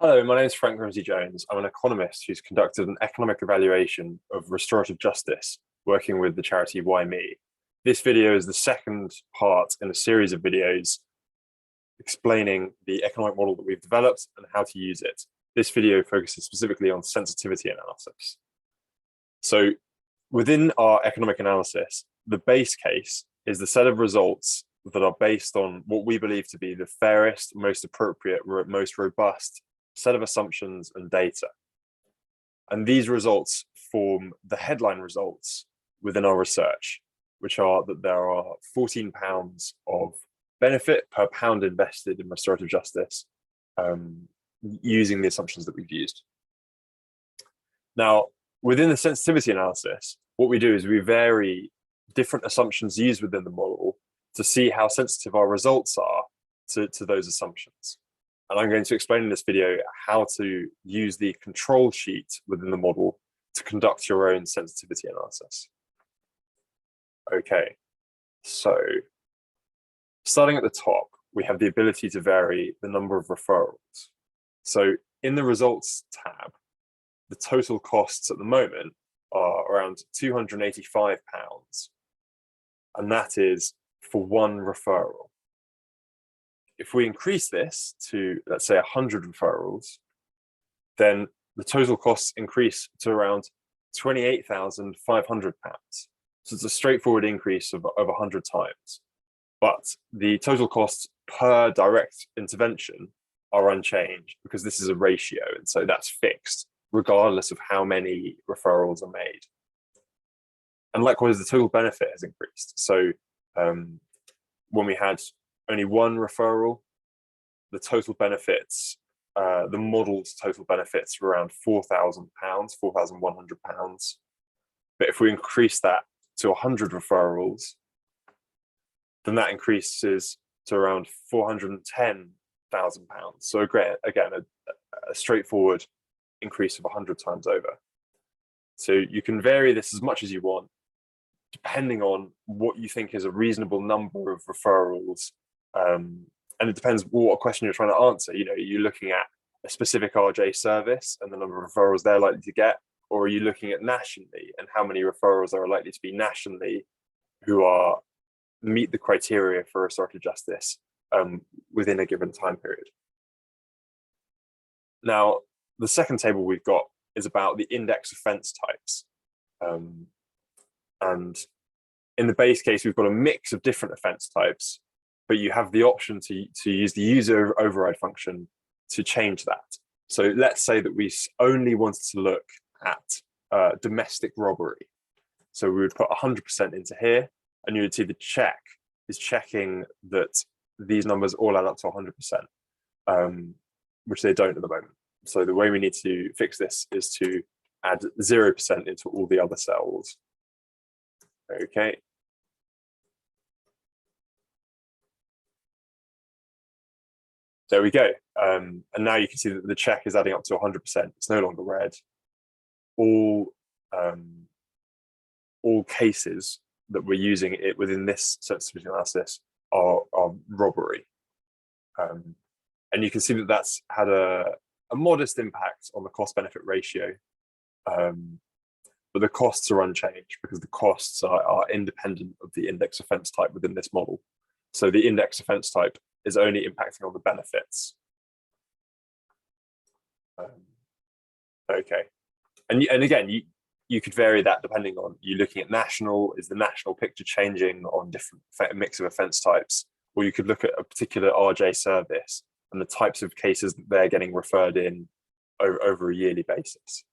Hello, my name is Frank Ramsey-Jones. I'm an economist who's conducted an economic evaluation of restorative justice, working with the charity Why Me. This video is the second part in a series of videos explaining the economic model that we've developed and how to use it. This video focuses specifically on sensitivity analysis. So within our economic analysis, the base case is the set of results that are based on what we believe to be the fairest, most appropriate, most robust set of assumptions and data. And these results form the headline results within our research, which are that there are 14 pounds of benefit per pound invested in restorative justice using the assumptions that we've used. Now, within the sensitivity analysis, what we do is we vary different assumptions used within the model to see how sensitive our results are to those assumptions. And I'm going to explain in this video how to use the control sheet within the model to conduct your own sensitivity analysis. Okay, so starting at the top, we have the ability to vary the number of referrals. So in the results tab, the total costs at the moment are around £285, and that is for one referral. If we increase this to, let's say, 100 referrals, then the total costs increase to around £28,500. So it's a straightforward increase of 100 times. But the total costs per direct intervention are unchanged because this is a ratio, and so that's fixed regardless of how many referrals are made. And likewise, the total benefit has increased. So when we had only one referral, the total benefits, the model's total benefits were around £4,000, £4,100. But if we increase that to 100 referrals, then that increases to around £410,000. So again, a straightforward increase of 100 times over. So you can vary this as much as you want, depending on what you think is a reasonable number of referrals. And it depends what question you're trying to answer. You know, are you looking at a specific RJ service and the number of referrals they're likely to get, or are you looking at nationally and how many referrals there are likely to be nationally who meet the criteria for restorative justice within a given time period? Now, the second table we've got is about the index offence types. And in the base case, we've got a mix of different offence types, but you have the option to use the user override function to change that. So let's say that we only wanted to look at domestic robbery. So we would put 100% into here, and you would see the check is checking that these numbers all add up to 100%, which they don't at the moment. So the way we need to fix this is to add 0% into all the other cells. Okay. There we go. And now you can see that the check is adding up to 100%. It's no longer red. All cases that we're using it within this sensitivity analysis are robbery. And you can see that that's had a modest impact on the cost-benefit ratio. But the costs are unchanged because the costs are independent of the index offence type within this model. So the index offence type is only impacting on the benefits. Okay, and again, you could vary that depending on you looking at national. Is the national picture changing on different mix of offence types, or you could look at a particular RJ service and the types of cases that they're getting referred in over a yearly basis.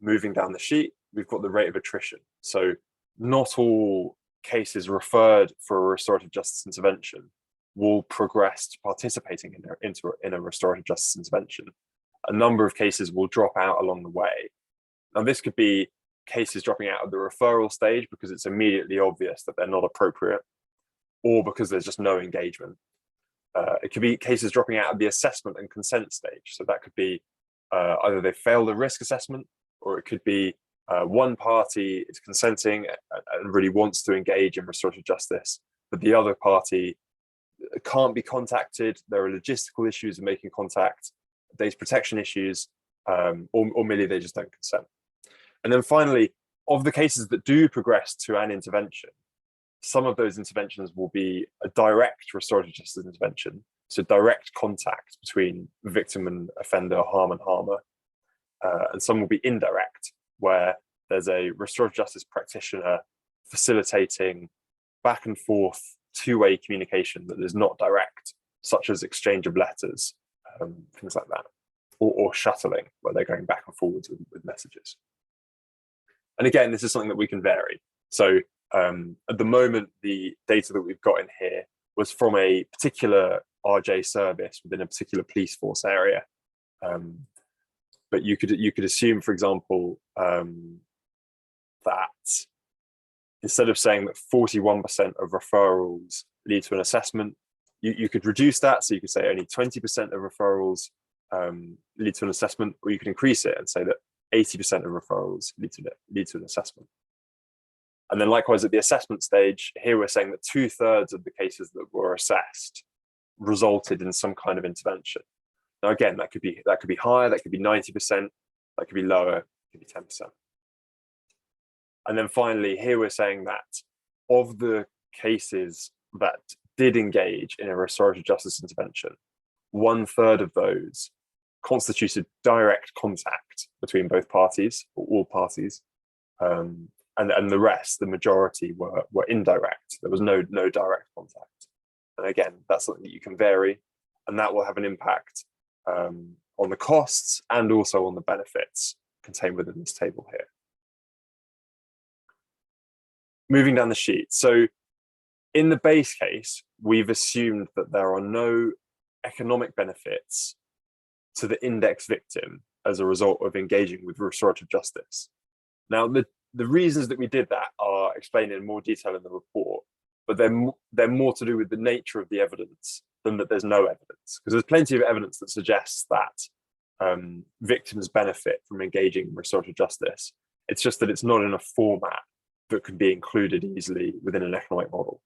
Moving down the sheet, we've got the rate of attrition. So not all cases referred for a restorative justice intervention will progress to participating in a restorative justice intervention. A number of cases will drop out along the way. Now, this could be cases dropping out of the referral stage because it's immediately obvious that they're not appropriate, or because there's just no engagement. It could be cases dropping out of the assessment and consent stage. So that could be either they failed a risk assessment, or it could be one party is consenting and really wants to engage in restorative justice, but the other party can't be contacted, there are logistical issues of making contact, data protection issues, or merely they just don't consent. And then finally, of the cases that do progress to an intervention, some of those interventions will be a direct restorative justice intervention, so direct contact between victim and offender, harm and harmer, and some will be indirect, where there's a restorative justice practitioner facilitating back and forth two-way communication that is not direct, such as exchange of letters, things like that, or shuttling, where they're going back and forwards with messages. And again, this is something that we can vary. So at the moment, the data that we've got in here was from a particular RJ service within a particular police force area. But you could assume, for example, that instead of saying that 41% of referrals lead to an assessment, you could reduce that. So you could say only 20% of referrals lead to an assessment, or you could increase it and say that 80% of referrals lead to an assessment. And then likewise at the assessment stage, here we're saying that 2/3 of the cases that were assessed resulted in some kind of intervention. Now again, that could be higher, that could be 90%, that could be lower, it could be 10%. And then finally, here we're saying that of the cases that did engage in a restorative justice intervention, 1/3 of those constituted direct contact between both parties, or all parties, and the rest, the majority, were indirect. There was no direct contact. And again, that's something that you can vary, and that will have an impact on the costs and also on the benefits contained within this table here. Moving down the sheet. So in the base case, we've assumed that there are no economic benefits to the index victim as a result of engaging with restorative justice. Now, the reasons that we did that are explained in more detail in the report, but they're more to do with the nature of the evidence than that there's no evidence, because there's plenty of evidence that suggests that victims benefit from engaging in restorative justice. It's just that it's not in a format that can be included easily within an economic model.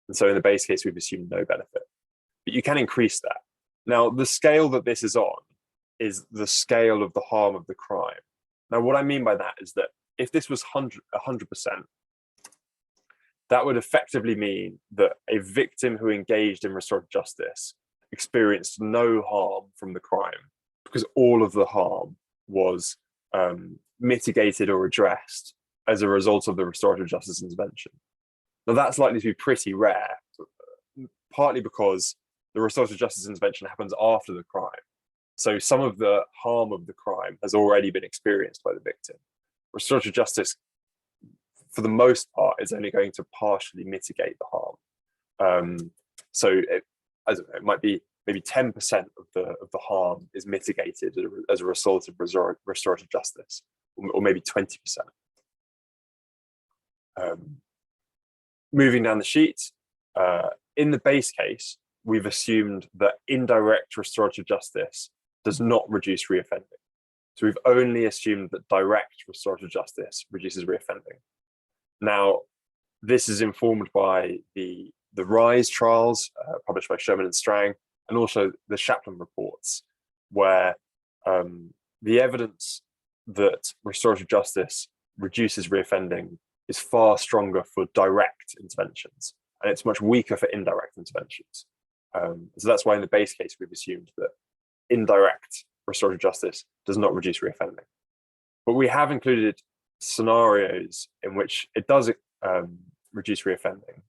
And so in the base case, we've assumed no benefit, but you can increase that. Now, the scale that this is on is the scale of the harm of the crime. Now, what I mean by that is that if this was 100%, that would effectively mean that a victim who engaged in restorative justice experienced no harm from the crime because all of the harm was mitigated or addressed as a result of the restorative justice intervention. Now, that's likely to be pretty rare, partly because the restorative justice intervention happens after the crime. So some of the harm of the crime has already been experienced by the victim. Restorative justice, for the most part, is only going to partially mitigate the harm. So it might be maybe 10% of the harm is mitigated as a result of restorative justice, or maybe 20%. Moving down the sheet, in the base case, we've assumed that indirect restorative justice does not reduce reoffending. So we've only assumed that direct restorative justice reduces reoffending. Now, this is informed by the RISE trials published by Sherman and Strang, and also the Chaplin reports, where the evidence that restorative justice reduces reoffending is far stronger for direct interventions, and it's much weaker for indirect interventions. So that's why in the base case, we've assumed that indirect restorative justice does not reduce reoffending. But we have included scenarios in which it does reduce reoffending.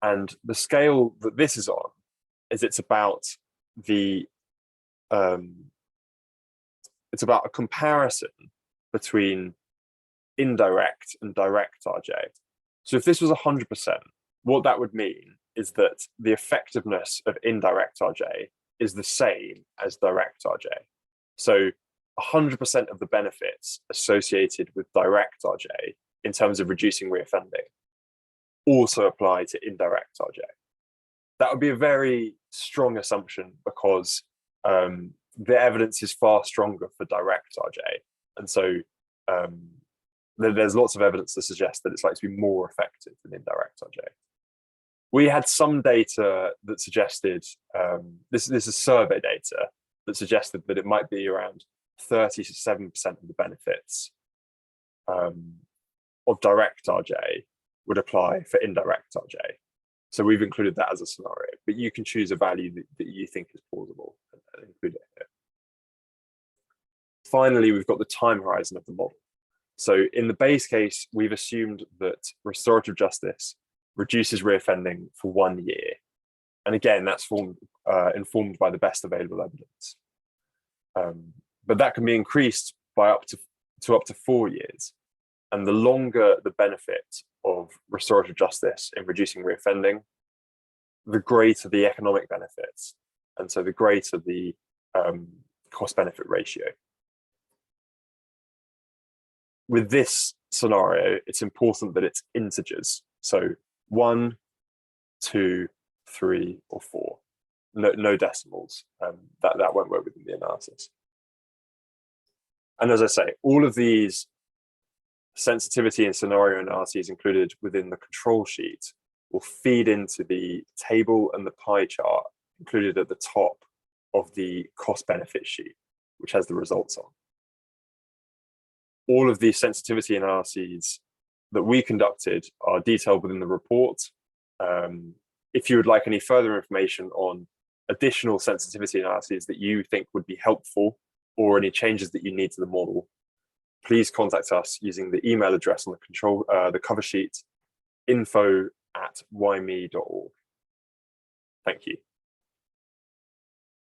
And the scale that this is on is it's about a comparison between indirect and direct RJ. So if this was 100%, what that would mean is that the effectiveness of indirect RJ is the same as direct RJ. So 100% of the benefits associated with direct RJ in terms of reducing reoffending also apply to indirect RJ. That would be a very strong assumption because the evidence is far stronger for direct RJ. And so there's lots of evidence to suggest that it's likely to be more effective than indirect RJ. We had some data that suggested, this is survey data that suggested that it might be around 37% of the benefits of direct RJ would apply for indirect RJ. So we've included that as a scenario, but you can choose a value that you think is plausible and include it here. Finally, we've got the time horizon of the model. So in the base case, we've assumed that restorative justice reduces reoffending for 1 year. And again, that's informed by the best available evidence. But that can be increased by up to 4 years. And the longer the benefit of restorative justice in reducing reoffending, the greater the economic benefits. And so the greater the cost-benefit ratio. With this scenario, it's important that it's integers. So 1, 2, 3, or 4. No decimals. That won't work within the analysis. And as I say, all of these sensitivity and scenario analyses included within the control sheet will feed into the table and the pie chart included at the top of the cost-benefit sheet, which has the results on. All of these sensitivity analyses that we conducted are detailed within the report. If you would like any further information on additional sensitivity analyses that you think would be helpful or any changes that you need to the model, please contact us using the email address on the cover sheet, info@yme.org. Thank you.